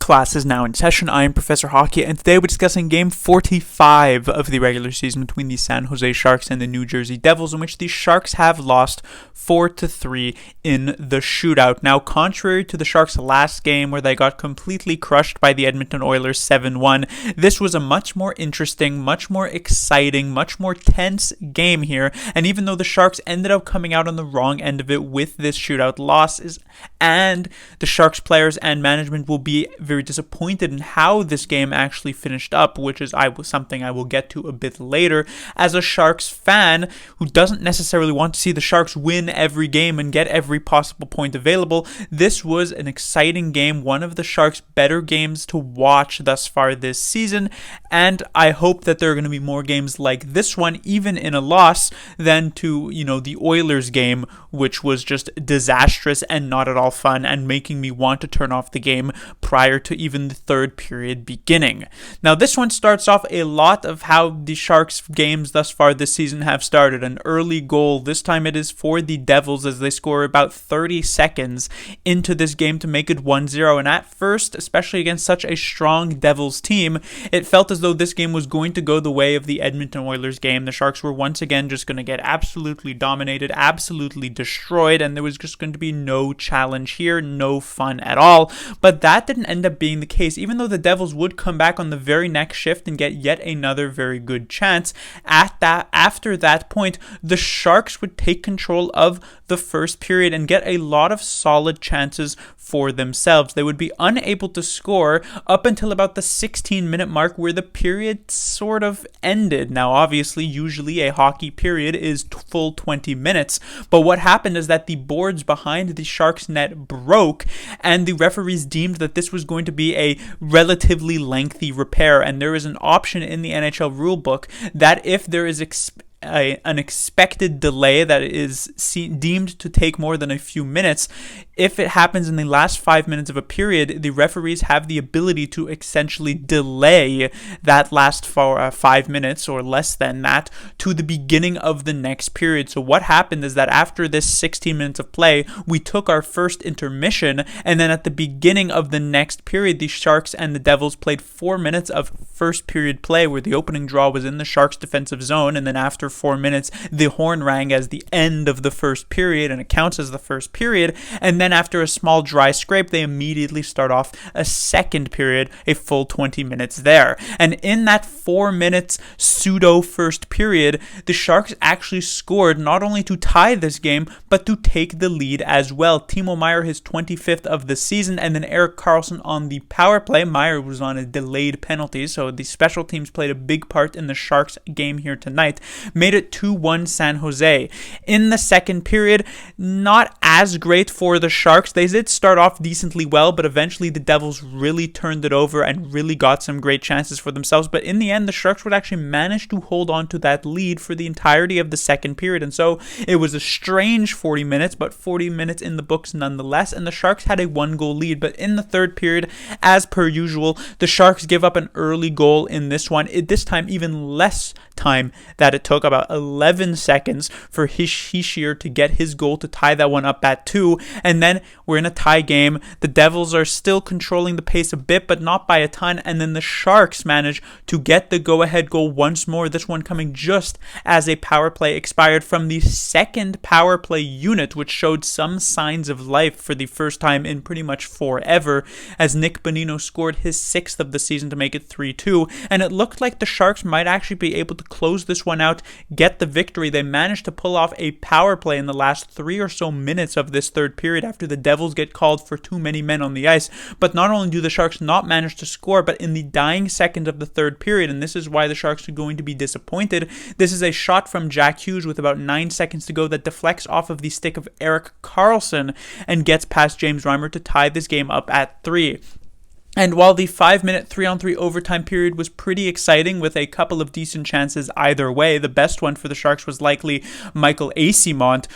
Class is now in session. I am Professor Hockey, and today we're discussing Game 45 of the regular season between the San Jose Sharks and the New Jersey Devils, in which the Sharks have lost 4-3 in the shootout. Now, contrary to the Sharks' last game where they got completely crushed by the Edmonton Oilers 7-1, this was a much more interesting, much more exciting, much more tense game here, and even though the Sharks ended up coming out on the wrong end of it with this shootout losses, and the Sharks players and management will be very disappointed in how this game actually finished up, which is something I will get to a bit later. As a Sharks fan who doesn't necessarily want to see the Sharks win every game and get every possible point available, this was an exciting game, one of the Sharks' better games to watch thus far this season, and I hope that there are going to be more games like this one, even in a loss, than to, the Oilers game, which was just disastrous and not at all fun and making me want to turn off the game prior to even the third period beginning. Now, this one starts off a lot of how the Sharks games thus far this season have started. An early goal, this time it is for the Devils, as they score about 30 seconds into this game to make it 1-0. And at first, especially against such a strong Devils team, it felt as though this game was going to go the way of the Edmonton Oilers game. The Sharks were once again just going to get absolutely dominated, absolutely destroyed, and there was just going to be no challenge here, no fun at all. But that didn't end up being the case, even though the Devils would come back on the very next shift and get yet another very good chance. After that point, the Sharks would take control of the first period and get a lot of solid chances for themselves. They would be unable to score up until about the 16-minute mark, where the period sort of ended. Now, obviously, usually a hockey period is full 20 minutes, but what happened is that the boards behind the Sharks net broke, and the referees deemed that this was going to be a relatively lengthy repair, and there is an option in the NHL rulebook that if there is an expected delay that is deemed to take more than a few minutes, if it happens in the last 5 minutes of a period, the referees have the ability to essentially delay that last 5 minutes or less than that to the beginning of the next period. So what happened is that after this 16 minutes of play, we took our first intermission, and then at the beginning of the next period, the Sharks and the Devils played 4 minutes of first period play, where the opening draw was in the Sharks defensive zone, and then after 4 minutes, the horn rang as the end of the first period, and it counts as the first period. And then after a small dry scrape, they immediately start off a second period, a full 20 minutes there. And in that 4 minutes pseudo first period, the Sharks actually scored not only to tie this game, but to take the lead as well. Timo Meier, his 25th of the season, and then Erik Karlsson on the power play. Meier was on a delayed penalty, so the special teams played a big part in the Sharks game here tonight, made it 2-1 San Jose. In the second period, not as great for the Sharks. They did start off decently well, but eventually the Devils really turned it over and really got some great chances for themselves. But in the end, the Sharks would actually manage to hold on to that lead for the entirety of the second period. And so it was a strange 40 minutes, but 40 minutes in the books nonetheless. And the Sharks had a 1-goal lead. But in the third period, as per usual, the Sharks give up an early goal in this one. This time, even less time that it took, about 11 seconds for Hischier to get his goal to tie that one up at 2. And then we're in a tie game. The Devils are still controlling the pace a bit, but not by a ton. And then the Sharks manage to get the go-ahead goal once more, this one coming just as a power play expired from the second power play unit, which showed some signs of life for the first time in pretty much forever, as Nick Bonino scored his 6th of the season to make it 3-2. And it looked like the Sharks might actually be able to close this one out, get the victory. They managed to pull off a power play in the last 3 or so minutes of this third period after the Devils get called for too many men on the ice. But not only do the Sharks not manage to score, but in the dying seconds of the third period, and this is why the Sharks are going to be disappointed, this is a shot from Jack Hughes with about 9 seconds to go that deflects off of the stick of Erik Karlsson and gets past James Reimer to tie this game up at 3. And while the 5-minute 3-on-3 overtime period was pretty exciting with a couple of decent chances either way, the best one for the Sharks was likely Michael Eyssimont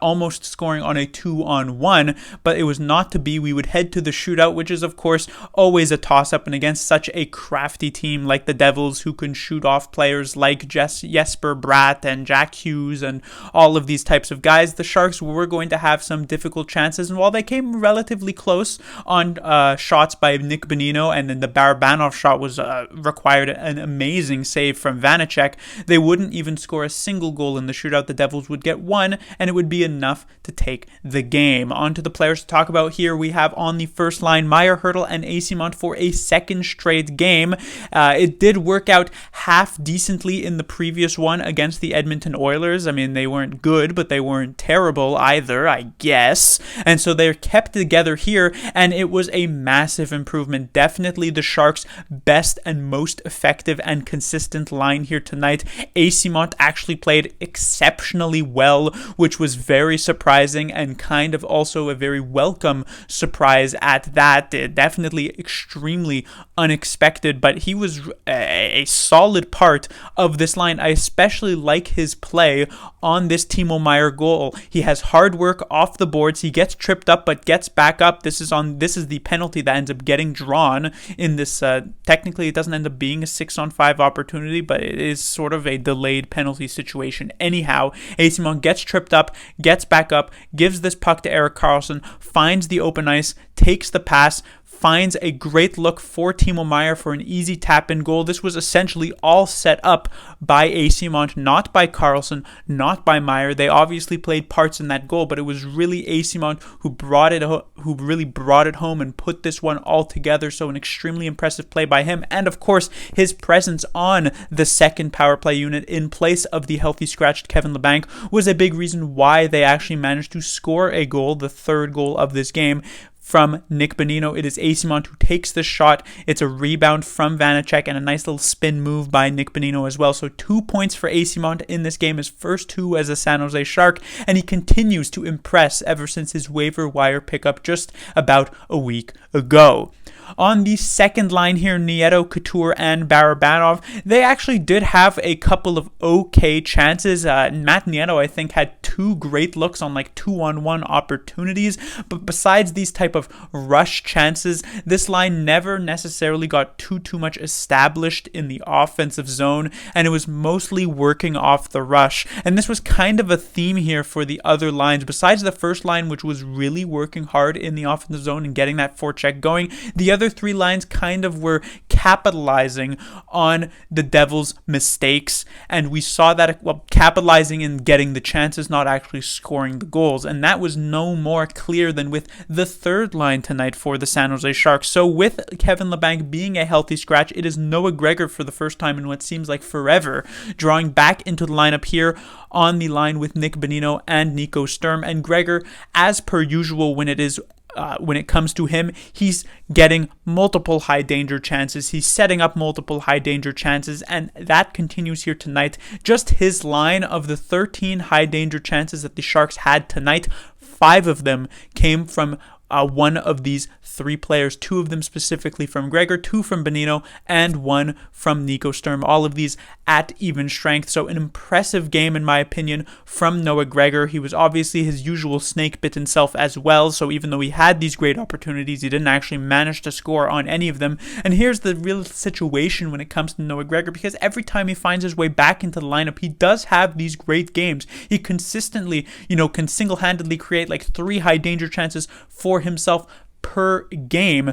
almost scoring on a 2-on-1, but it was not to be. We would head to the shootout, which is of course always a toss-up, and against such a crafty team like the Devils, who can shoot off players like Jesper Bratt and Jack Hughes and all of these types of guys, the Sharks were going to have some difficult chances. And while they came relatively close on shots lost by Nick Bonino, and then the Barabanov shot was required an amazing save from Vanacek, they wouldn't even score a single goal in the shootout. The Devils would get one, and it would be enough to take the game. On to the players to talk about here. We have on the first line Meier, Hertl, and Eyssimont for a second straight game. It did work out half decently in the previous one against the Edmonton Oilers. I mean, they weren't good, but they weren't terrible either, I guess. And so they're kept together here, and it was a massive improvement. Definitely the Sharks' best and most effective and consistent line here tonight. Eyssimont actually played exceptionally well, which was very surprising and kind of also a very welcome surprise at that. Definitely extremely unexpected, but he was a solid part of this line. I especially like his play on this Timo Meier goal. He has hard work off the boards. He gets tripped up but gets back up. This is the penalty that ends up getting drawn in this. Technically, it doesn't end up being a 6-on-5 opportunity, but it is sort of a delayed penalty situation. Anyhow, Eyssimont gets tripped up, gets back up, gives this puck to Erik Karlsson, finds the open ice, takes the pass, finds a great look for Timo Meier for an easy tap-in goal. This was essentially all set up by Eyssimont, not by Karlsson, not by Meier. They obviously played parts in that goal, but it was really Eyssimont who really brought it home and put this one all together. So an extremely impressive play by him, and of course his presence on the second power play unit in place of the healthy scratched Kevin Labanc was a big reason why they actually managed to score a goal, the third goal of this game, from Nick Bonino. It is Eyssimont who takes the shot. It's a rebound from Vanacek and a nice little spin move by Nick Bonino as well. So 2 points for Eyssimont in this game, his first 2 as a San Jose Shark, and he continues to impress ever since his waiver wire pickup just about a week ago. On the second line here, Nieto, Couture, and Barabanov, they actually did have a couple of okay chances. Matt Nieto, I think, had 2 great looks on like 2-on-1 opportunities, but besides these type of rush chances, this line never necessarily got too much established in the offensive zone, and it was mostly working off the rush. And this was kind of a theme here for the other lines. Besides the first line, which was really working hard in the offensive zone and getting that forecheck going, the other 3 lines kind of were capitalizing on the Devils' mistakes, and we saw that, capitalizing and getting the chances, not actually scoring the goals, and that was no more clear than with the third line tonight for the San Jose Sharks. So with Kevin Labanc being a healthy scratch, it is Noah Gregor for the first time in what seems like forever, drawing back into the lineup here on the line with Nick Bonino and Nico Sturm, and Gregor, as per usual when it comes to him, he's getting multiple high danger chances. He's setting up multiple high danger chances, and that continues here tonight. Just his line of the 13 high danger chances that the Sharks had tonight, 5 of them came from one of these 3 players, 2 of them specifically from Gregor, 2 from Bonino, and 1 from Nico Sturm. All of these at even strength. So an impressive game, in my opinion, from Noah Gregor. He was obviously his usual snake-bitten self as well. So even though he had these great opportunities, he didn't actually manage to score on any of them. And here's the real situation when it comes to Noah Gregor, because every time he finds his way back into the lineup, he does have these great games. He consistently, can single-handedly create like 3 high danger chances for himself per game.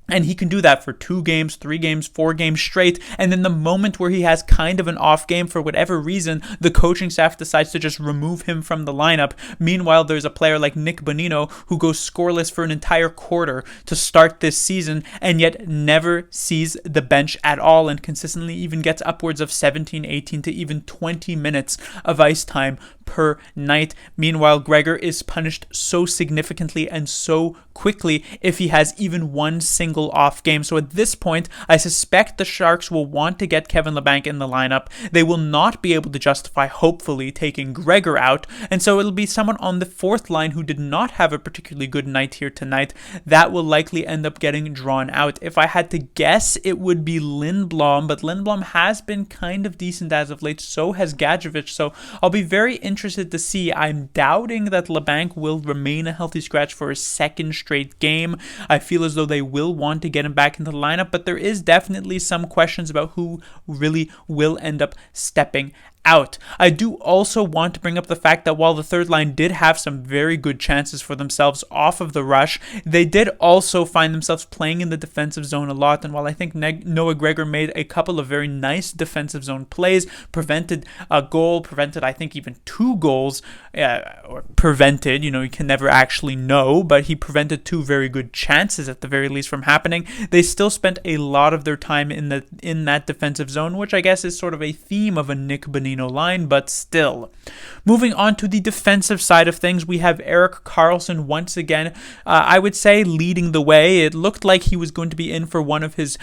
And he can do that for 2 games, 3 games, 4 games straight. And then the moment where he has kind of an off game for whatever reason, the coaching staff decides to just remove him from the lineup. Meanwhile, there's a player like Nick Bonino who goes scoreless for an entire quarter to start this season and yet never sees the bench at all and consistently even gets upwards of 17, 18 to even 20 minutes of ice time per night. Meanwhile, Gregor is punished so significantly and so quickly if he has even one single off game. So at this point, I suspect the Sharks will want to get Kevin Labanc in the lineup. They will not be able to justify, hopefully, taking Gregor out, and so it'll be someone on the 4th line who did not have a particularly good night here tonight that will likely end up getting drawn out. If I had to guess, it would be Lindblom, but Lindblom has been kind of decent as of late, so has Gadjevich, so I'll be very interested to see. I'm doubting that Labanc will remain a healthy scratch for a second straight game. I feel as though they will want to get him back into the lineup, but there is definitely some questions about who really will end up stepping out. I do also want to bring up the fact that while the third line did have some very good chances for themselves off of the rush, they did also find themselves playing in the defensive zone a lot. And while I think Noah Gregor made a couple of very nice defensive zone plays, prevented a goal, prevented I think even 2 goals, or prevented, you can never actually know, but he prevented 2 very good chances at the very least from happening. They still spent a lot of their time in that defensive zone, which I guess is sort of a theme of a Nick Bonino line, but still. Moving on to the defensive side of things, we have Erik Karlsson once again, I would say leading the way. It looked like he was going to be in for one of his,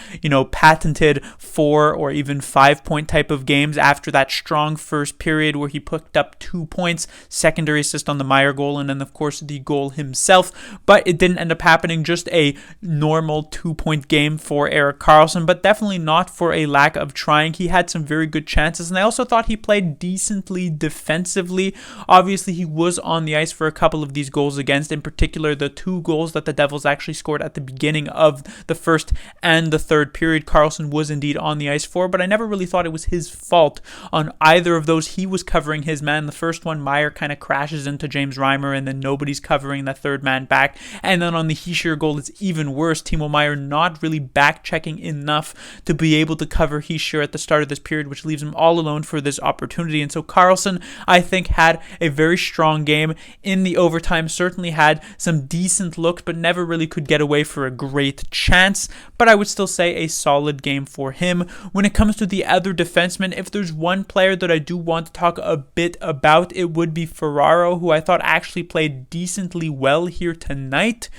patented 4 or even 5 point type of games after that strong first period where he picked up 2 points, secondary assist on the Meier goal, and then of course the goal himself, but it didn't end up happening. Just a normal 2-point game for Erik Karlsson, but definitely not for a lack of trying. He had some very good chances, and I also thought he played decently defensively. Obviously, he was on the ice for a couple of these goals against, in particular the 2 goals that the Devils actually scored at the beginning of the first and the third period. Karlsson was indeed on the ice for, but I never really thought it was his fault on either of those. He was covering his man. The first one, Meier kind of crashes into James Reimer, and then nobody's covering that third man back. And then on the Hischier goal, it's even worse. Timo Meier not really back-checking enough to be able to cover Hischier at the start of this period, which leaves him all alone for this opportunity. And so Karlsson, I think, had a very strong game in the overtime, certainly had some decent looks, but never really could get away for a great chance. But I would still say a solid game for him. When it comes to the other defensemen, if there's one player that I do want to talk a bit about, it would be Ferraro, who I thought actually played decently well here tonight.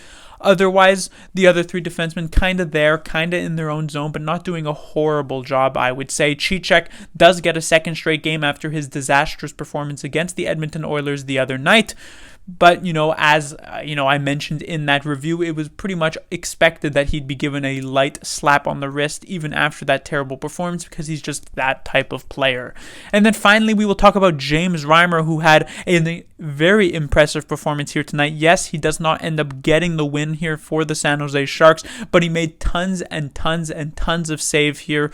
Otherwise, the other 3 defensemen kind of there, kind of in their own zone, but not doing a horrible job, I would say. Cicek does get a second straight game after his disastrous performance against the Edmonton Oilers the other night. But, as, I mentioned in that review, it was pretty much expected that he'd be given a light slap on the wrist even after that terrible performance, because he's just that type of player. And then finally, we will talk about James Reimer, who had a very impressive performance here tonight. Yes, he does not end up getting the win here for the San Jose Sharks, but he made tons and tons and tons of saves here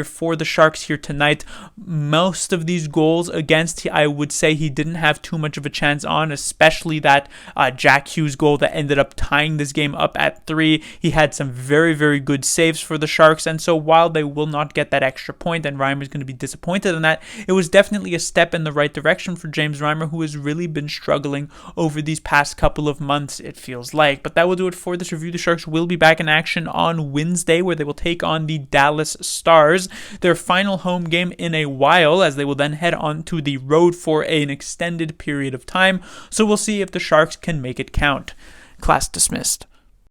for the Sharks here tonight. Most of these goals against, I would say he didn't have too much of a chance on, especially that Jack Hughes goal that ended up tying this game up at 3. He had some very, very good saves for the Sharks, and so while they will not get that extra point, and Reimer's going to be disappointed in that, it was definitely a step in the right direction for James Reimer, who has really been struggling over these past couple of months, it feels like. But that will do it for this review. The Sharks will be back in action on Wednesday, where they will take on the Dallas Stars, their final home game in a while, as they will then head on to the road for an extended period of time. So we'll see if the Sharks can make it count. Class dismissed.